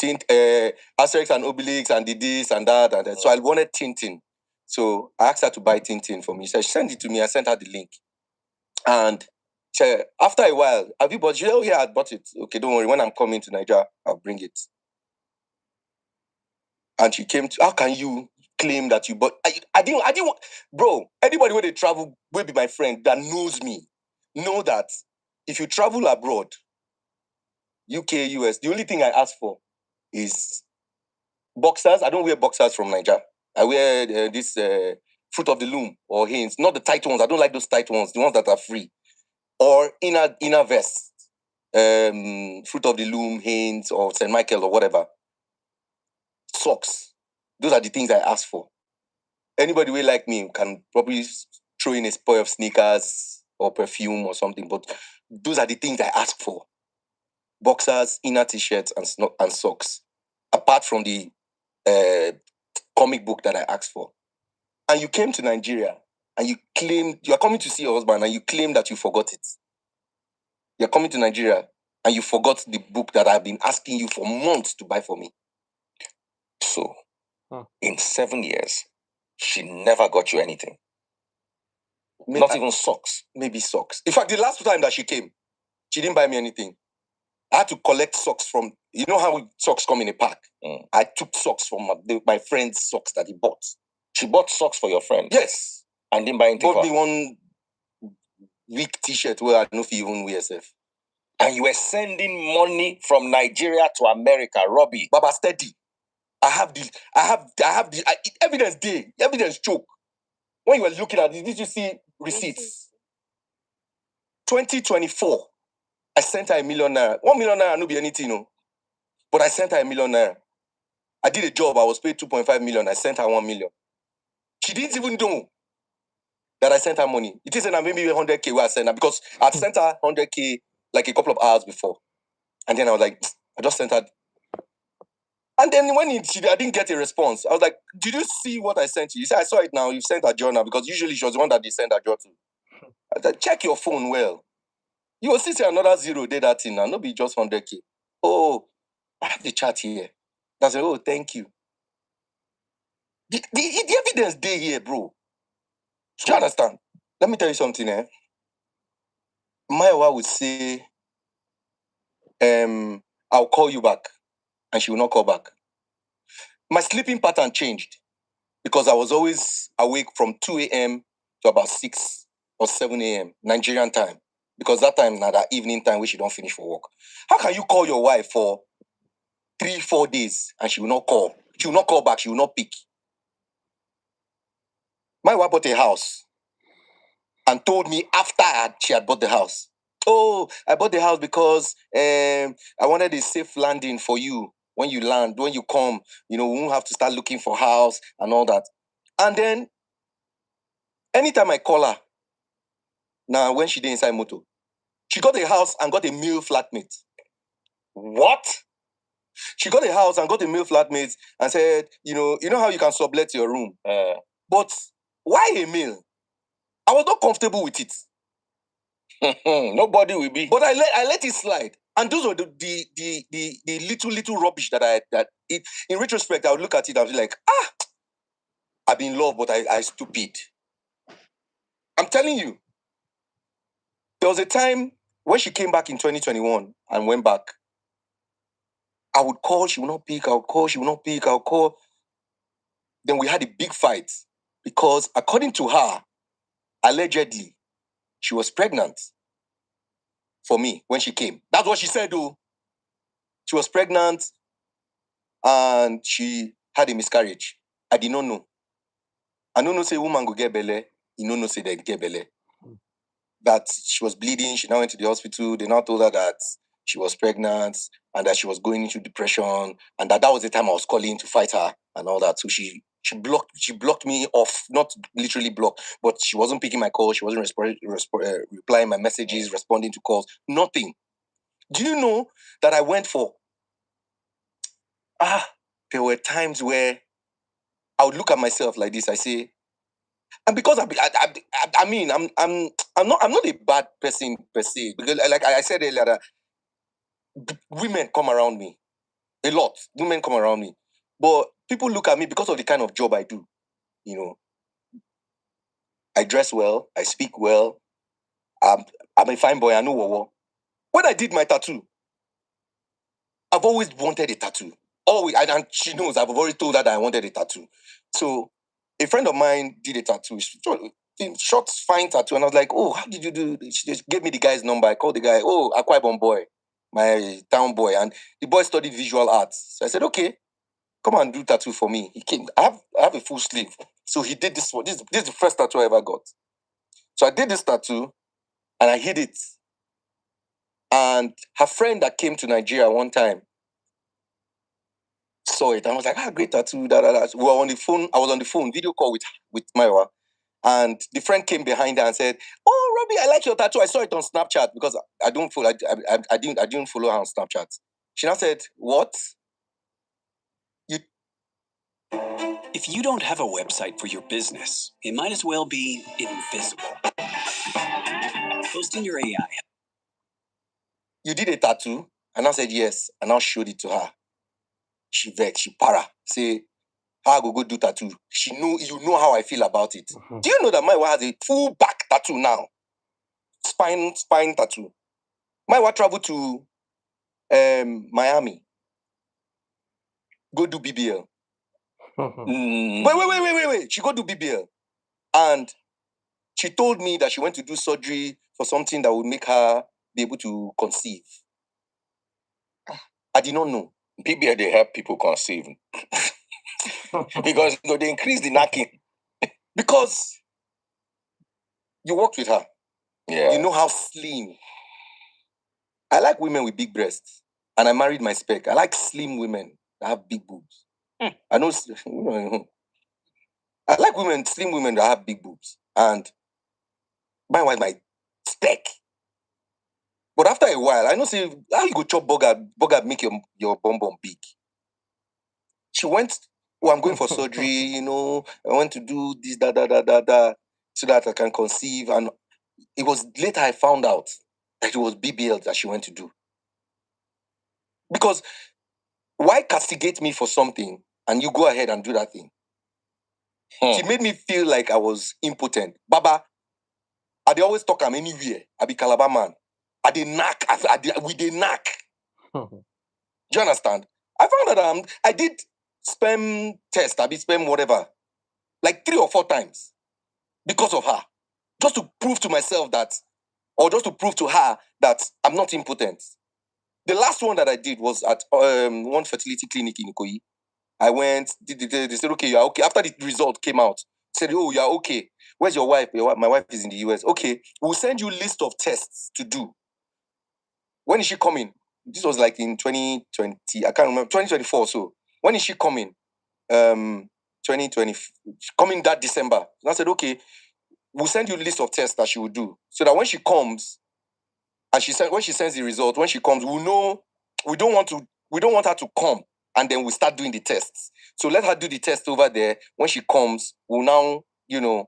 Asterix and Obelix and the this and that and that. So I wanted Tintin. So I asked her to buy Tintin for me. She said, send it to me. I sent her the link. And she said, after a while, have you bought it? She said, oh yeah, I bought it. Okay, don't worry. When I'm coming to Nigeria, I'll bring it. And she came to, how can you claim that you bought? I didn't, bro, anybody where they travel will be my friend that knows me. Know that if you travel abroad, UK, US, the only thing I ask for is boxers. I don't wear boxers from Nigeria. I wear this Fruit of the Loom or Hanes, not the tight ones. I don't like those tight ones, the ones that are free. Or inner vest, Fruit of the Loom, Hanes, or St. Michael or whatever. Socks. Those are the things I ask for. Anybody will like me can probably throw in a pair of sneakers or perfume or something, but those are the things I ask for. Boxers, inner t-shirts, and socks. Apart from the comic book that I asked for. And you came to Nigeria and you claimed, you are coming to see your husband and you claim that you forgot it. You're coming to Nigeria and you forgot the book that I've been asking you for months to buy for me. So, in 7 years, she never got you anything. Not even socks. Maybe socks. In fact, the last time that she came, she didn't buy me anything. I had to collect socks from, you know how socks come in a pack? I took socks from my friend's socks that he bought. She bought socks for your friend? Yes. And didn't buy anything for me one weak t-shirt where I don't know if you even wear yourself. And you were sending money from Nigeria to America, Robbie. Baba, steady. I have the evidence day, evidence choke. When you were looking at it, did you see receipts? 2024, I sent her $1 million. $1 million no be anything, no. But I sent her $1 million. I did a job, I was paid 2.5 million, I sent her 1 million. She didn't even know that I sent her money. It isn't maybe 100K where I sent her, because I'd sent her 100K like a couple of hours before. And then I was like, I just sent her. And then when I didn't get a response, I was like, did you see what I sent you? He said, I saw it now, you sent her journal, because usually she was the one that they send her journal to. I said, check your phone well. You will see another zero did that thing now, not be just 100K. Oh, I have the chat here. I said, oh, thank you. The evidence day here, bro. Do you understand? Let me tell you something, Maiwa would say, I'll call you back. And she will not call back. My sleeping pattern changed because I was always awake from 2 a.m. to about 6 or 7 a.m. Nigerian time. Because that time, now that evening time, which you don't finish for work. How can you call your wife for 3-4 days and she will not call? She will not call back. She will not pick. My wife bought a house and told me after she had bought the house, oh, I bought the house because I wanted a safe landing for you. When you land, when you come, we won't have to start looking for house and all that. And then, anytime I call her, now when she did inside moto, she got a house and got a male flatmate. What? She got a house and got a male flatmate and said, you know how you can sublet your room. But why a male? I was not comfortable with it. Nobody will be. But I let it slide. And those were the little rubbish that in retrospect, I would look at it and be like, I've been in love, but I stupid. I'm telling you. There was a time when she came back in 2021 and went back. I would call, she would not pick. I would call, she would not pick. I would call. Then we had a big fight because according to her, allegedly, she was pregnant for me when she came. That's what she said, though. She was pregnant and she had a miscarriage. I did not know. I don't know say woman go get belle. You don't know say they get belle. That she was bleeding. She now went to the hospital. They now told her that she was pregnant and that she was going into depression and that was the time I was calling to fight her and all that. So she blocked me off, not literally blocked, but she wasn't picking my calls. She wasn't replying my messages, responding to calls, nothing. Do you know that I went for? There were times where I would look at myself like this. I say, and because I'm not a bad person per se, because like I said earlier, that women come around me a lot. Women come around me, but people look at me because of the kind of job I do. I dress well, I speak well. I'm a fine boy. I know what. When I did my tattoo, I've always wanted a tattoo. Always, and she knows I've already told her that I wanted a tattoo. So a friend of mine did a tattoo. Short, fine tattoo. And I was like, oh, how did you do? She just gave me the guy's number. I called the guy, oh, Akwa Ibom boy, my town boy. And the boy studied visual arts. So I said, okay, come and do tattoo for me. He came. I have a full sleeve. So he did this one. This is the first tattoo I ever got. So I did this tattoo and I hid it. And her friend that came to Nigeria one time saw it and I was like, great tattoo. We were on the phone. I was on the phone, video call with Maiwa. And the friend came behind her and said, oh, Robbie, I like your tattoo. I saw it on Snapchat because I don't follow. I didn't follow her on Snapchat. She now said, what? If you don't have a website for your business, it might as well be invisible. Posting your AI. You did a tattoo? And I said, yes. And I showed it to her. She vexed, she para. Say, how I go do tattoo? You know how I feel about it. Do you know that my wife has a full back tattoo now? Spine tattoo. My wife traveled to Miami. Go do BBL. Wait. She go do BBL. And she told me that she went to do surgery for something that would make her be able to conceive. I did not know. BBL, they help people conceive. Because they increase the knacking. Because you worked with her. Yeah. You know how slim. I like women with big breasts. And I married my spec. I like slim women that have big boobs. I know, I like women, slim women that have big boobs. And my wife might spec. But after a while, I know, say, how you go chop burger make your bum big. She went, I'm going for surgery, I want to do this, that, so that I can conceive. And it was later I found out that it was BBL that she went to do. Because why castigate me for something and you go ahead and do that thing? She made me feel like I was impotent. Baba, I dey always talk am anywhere. I be Calabar man. I dey knack. We dey knack. Do you understand? I found that I did sperm test. I did sperm whatever, like 3 or 4 times because of her, just to prove to myself that, or just to prove to her that I'm not impotent. The last one that I did was at one fertility clinic in Ikoyi. I went. They said, okay, you're okay. After the result came out, said, oh, you're okay. Where's your wife? My wife is in the US. Okay, we'll send you a list of tests to do. When is she coming? This was like in 2020. I can't remember. 2024. So when is she coming? 2020. Coming that December. And I said, okay, we'll send you a list of tests that she will do, so that when she comes, and when she sends the result, when she comes, we'll know. We don't want her to come, and then we start doing the tests. So let her do the test over there. When she comes, we'll now, know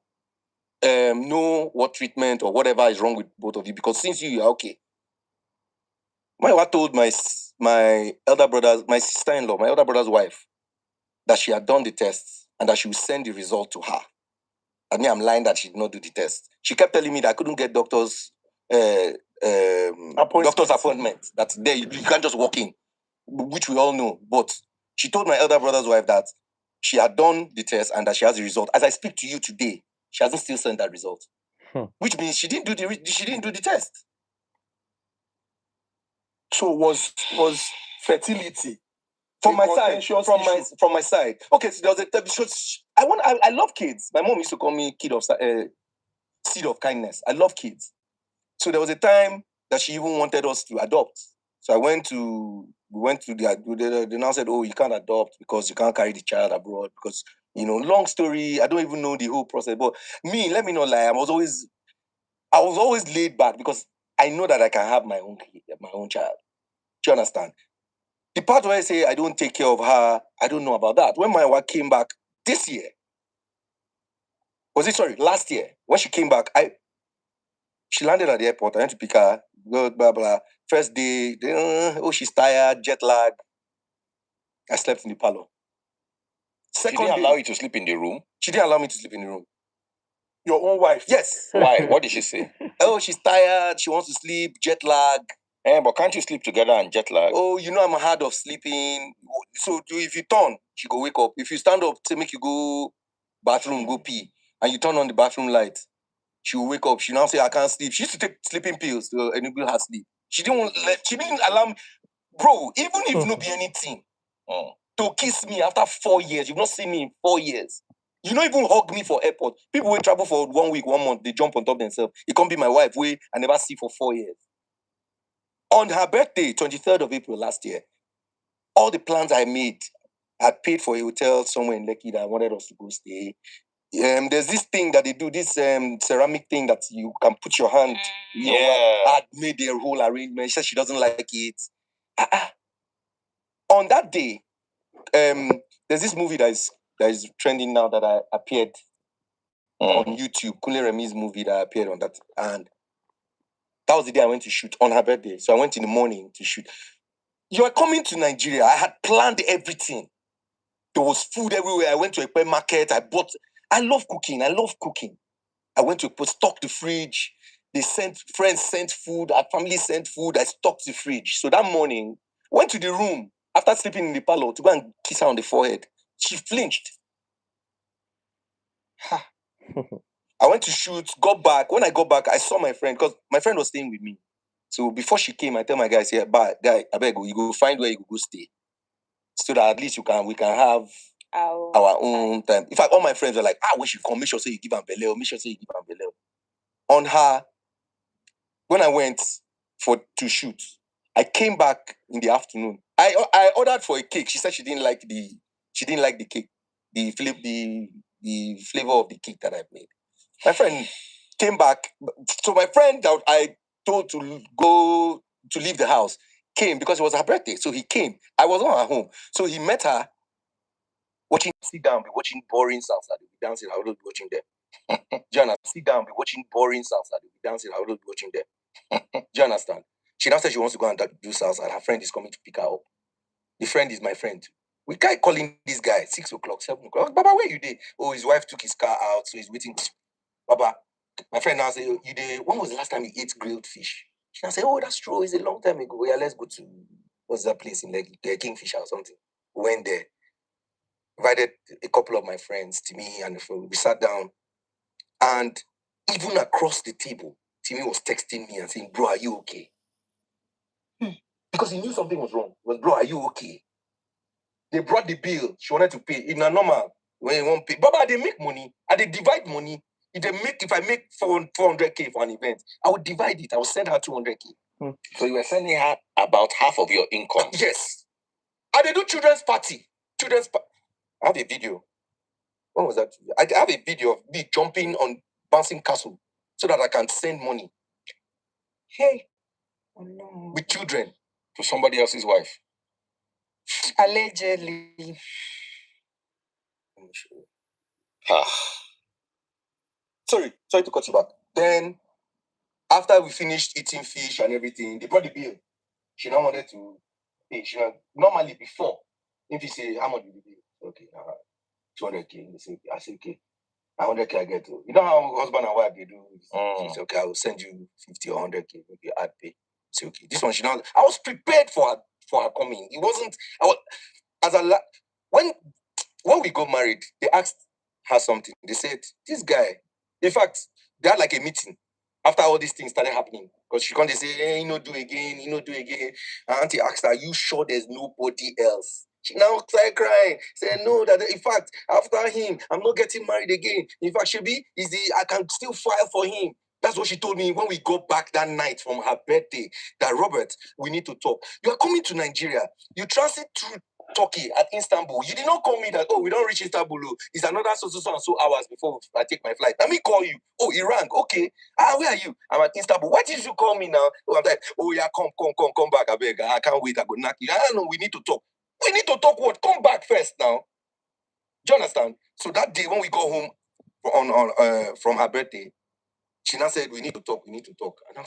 what treatment or whatever is wrong with both of you. Because since you are okay, my wife told my elder brother's, my sister-in-law, my elder brother's wife, that she had done the tests and that she would send the result to her. I mean, I'm lying that she did not do the test. She kept telling me that I couldn't get doctor's appointment. That there you can't just walk in, which we all know. But she told my elder brother's wife that she had done the test and that she has the result. As I speak to you today, she hasn't still sent that result, which means she didn't do the test. So was fertility from my side? Okay, so there was I love kids. My mom used to call me seed of kindness. I love kids. So there was a time that she even wanted us to adopt. So we went to they now said, oh, you can't adopt because you can't carry the child abroad because, long story. I don't even know the whole process. But let me not lie. I was always laid back because I know that I can have my own child. Do you understand? The part where I say I don't take care of her, I don't know about that. When my wife came back this year, last year, when she came back, she landed at the airport. I went to pick her, blah, blah, blah. First day, she's tired, jet lag. I slept in the parlor. Second day, she didn't allow you to sleep in the room? She didn't allow me to sleep in the room. Your own wife? Yes. Why? What did she say? Oh, she's tired. She wants to sleep, jet lag. But can't you sleep together and jet lag? Oh, I'm hard of sleeping. So if you turn, she go wake up. If you stand up, say make you go bathroom, go pee, and you turn on the bathroom light, she will wake up. She now say, I can't sleep. She used to take sleeping pills to enable her sleep. She didn't allow me. Bro, even if no be anything, to kiss me after 4 years, you've not seen me in 4 years. You don't even hug me for airport. People will travel for 1 week, 1 month, they jump on top themselves. It can't be my wife, I never see for 4 years. On her birthday, 23rd of April last year, all the plans I made, I paid for a hotel somewhere in Lekki that I wanted us to go stay. There's this thing that they do, this ceramic thing that you can put your hand. I made a whole arrangement. She said she doesn't like it. On that day, there's this movie that is trending now that I appeared on YouTube. Kunle Remi's movie that I appeared on that, and that was the day I went to shoot on her birthday. So I went in the morning to shoot. You are coming to Nigeria. I had planned everything. There was food everywhere. I went to a market. I love cooking. I went to stock the fridge. Friends sent food. Our family sent food. I stocked the fridge. So that morning, went to the room after sleeping in the parlor to go and kiss her on the forehead. She flinched. I went to shoot, got back. When I got back, I saw my friend because my friend was staying with me. So before she came, I tell my guy, I say, guy, I beg you go find where you go stay. So that at least we can have our own time. In fact, all my friends were like, when she come, make sure you give her belly, make sure you give her belly. On her, when I went to shoot, I came back in the afternoon. I ordered for a cake. She said she didn't like the She didn't like the cake, the flavor of the cake that I made. My friend came back. So my friend that I told to go to leave the house came because it was her birthday. So he came. I was not at home. So he met her sit down, be watching boring salsa. They'll be dancing. I will be watching them. Do you understand? Sit down, be watching boring salsa. They'll be dancing. I will be watching them. Do you understand? She now said she wants to go and do salsa, and her friend is coming to pick her up. The friend is my friend. We kept calling this guy 6 o'clock, 7 o'clock. Baba, where you there? Oh, his wife took his car out, so he's waiting. Baba, my friend now say, you there? When was the last time you ate grilled fish? She now say, oh, that's true. It's a long time ago. Yeah, let's go to what's that place in Lekki, Kingfisher or something. We went there. Invited a couple of my friends, Timmy and the friend. We sat down, and even across the table, Timmy was texting me and saying, bro, are you okay? Because he knew something was wrong. He was, bro, are you okay? They brought the bill. She wanted to pay. In a normal, when you won't pay. Baba, they make money and they divide money. If I make 400K for an event, I would divide it. I would send her 200K. So you were sending her about half of your income. Yes. And they do children's party. I have a video. When was that? I have a video of me jumping on bouncing castle so that I can send money. Hey. Oh, no. With children. To somebody else's wife. Allegedly. Let me show you. Sorry to cut you back. Then, after we finished eating fish and everything, they brought the bill. She now wanted to pay. Normally before, if you say, how much did you pay? Okay, 200K. I say, okay. 100K I get to. You know how husband and wife they do? She said, okay, I will send you 50 or 100K. Maybe add pay. Say, okay. This one, I was prepared for her coming. It wasn't, when we got married, they asked her something. They said, this guy, in fact, they had like a meeting after all these things started happening. Because she can't say, hey, you know, do again. And auntie asked her, are you sure there's nobody else? She now started crying, saying, no, that in fact, after him, I'm not getting married again. In fact, I can still file for him. That's what she told me when we got back that night from her birthday. That, Robert, we need to talk. You are coming to Nigeria. You transit through Turkey at Istanbul. You did not call me that, oh, we don't reach Istanbul. It's another so and so hours before I take my flight. Let me call you. Oh, Iran. Okay. Where are you? I'm at Istanbul. Why did you call me now? Oh, I'm like, oh, yeah, come back. I beg. I can't wait. I go knock you. I don't know. We need to talk. We need to talk what? Come back first now. Do you understand? So that day when we go home from her birthday, she now said, we need to talk.